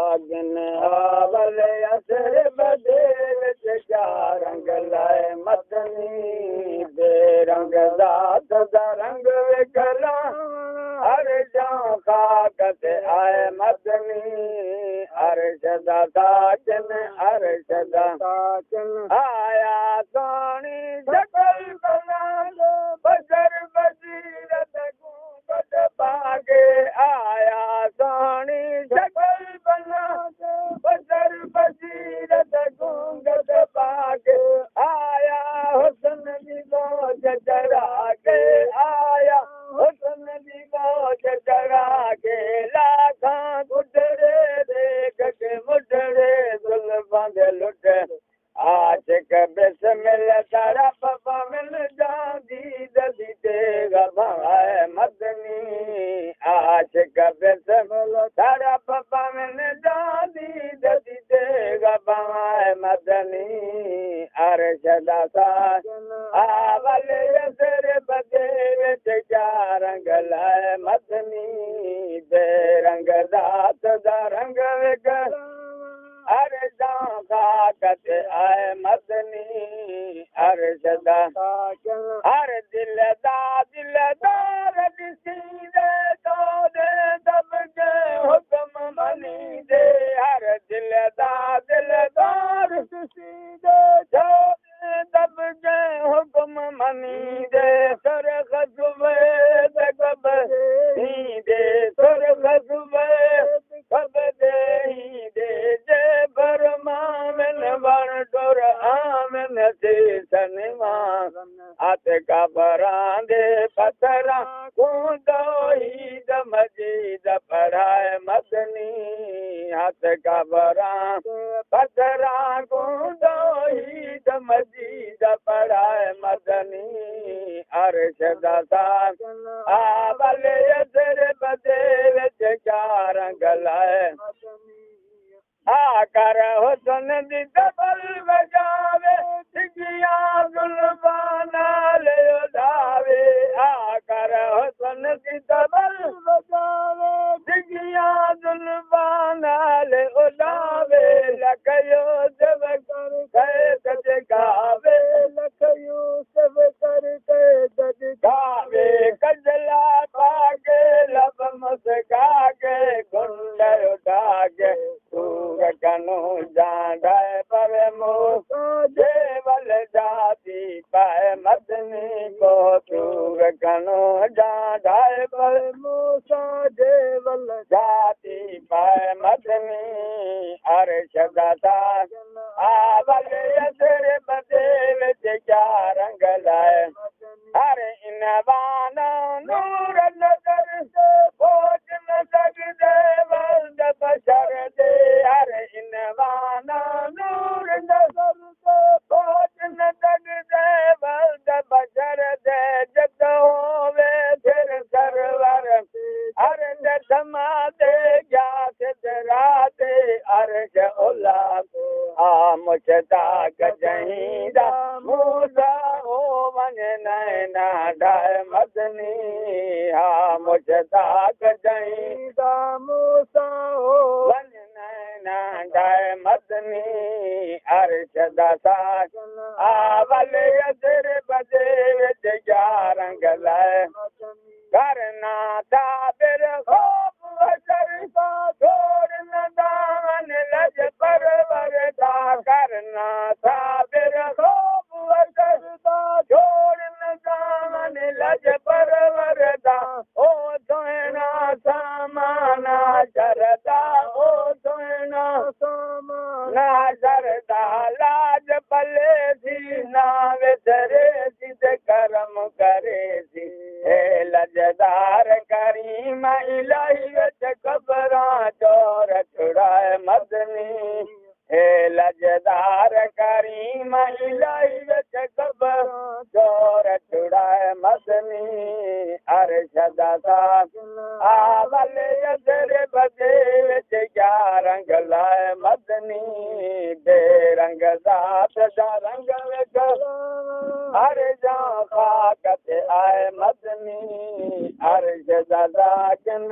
सागिन आवले असर बदे क्या रंग लाए मदनी बेरंग दात दा रंग विकला हर जां खाकत आए मदनी अर्श दा सागिन अर्श दा सागिन आया सोनी शकल बना बजर बजीरत गूंगट पागे आया सोनी शकल बना बजर बजीरत गूंगट पागे आया हुस्न दी मौज चढ़ा के आया हुस्न दी मौज चढ़ा के लाखां गुजरे देख के मुझरे जुल्फां दे लुट आशिक बिस्मिल तारा पपा मिल जांदी ददी तेगा भाए मदनी आशिक बिस्मिल तारा पपा मिल जांदी ददी तेगा भाए मदनी अर्शदा सागिन आवले असर बदे विच क्या रंग लाए मदनी बेरंग दात दा रंग विकला अर्शां खाकत आए मदनी अर्शदा हर दिलदार ॾिसी दे तो दे दब के हुक्म मनी दे हर दिलदार ॾिसी दे तो दे दब के हुक्म मनी दे सर खसुबे कब ही दे सर खसुबे कब दे ही दे टोर आमन से सनवा हाथ का बरांदे पथरा कूदो ही मजीद पढ़ाए मदनी हाथ का बरांदे पथरा कूदो ही मजीद पढ़ाए मदनी अर्शदा सागिन आवले असर बदे विच क्या रंग लाए आकर हुस्न दी डबल बजावे सिगिया जुल्फां नाल उड़ावे आकर हुस्न दी डबल बजावे सिगिया जुल्फां नाल उड़ावे लखयो सब कर कैद जगावे लखयो सब कर कैद जगावे कजला पाके लब मुस्का के गुंड उठा के कनो जांडाए पर मूसा जेवल जाती पाए मदनी को चूर कनो जांडाए पर मूसा जेवल जाती पाए मदनी अर्शदा सागिन आवले असर बदे विच क्या रंग लाए हर इनवाना नूर नजर से खोज न सकदे वल्द बशर दे हर इनवाना नूर नजर से खोज न सकदे वल्द बशर दे जद होवे फिर सरवर हर जमा दे ग्यास दराते अर्श उला आ मुश्ताक जहीदा मूसा ओ वन नैना ढाए मदनी हा मुश्ताक जहीदा मूसा ओ वन नैना ढाए मदनी अर्शदा सागिन आवले असर बदे विच क्या रंग लाए करना ताबिर खूब असर का छोड़ न दामन लज परवर दा करना ताबिर खूब असर का छोड़ न दामन लज परवर दा ओ सोना सामाना जरदा ओ सोना सामाना जरदा लाज पले थी ना विसरे थी करम करे थी लजदार करीम इलाही विच कबरां चोर छुड़ाए मदनी लजदार करीम इलाही विच कबरां चोर छुड़ाए मदनी अर्शदा सागिन आवले असर बदे विच क्या रंग लाए मदनी बेरंग दात दा रंग विकला हर जां खाकत आए मदनी अर्श दा सागिन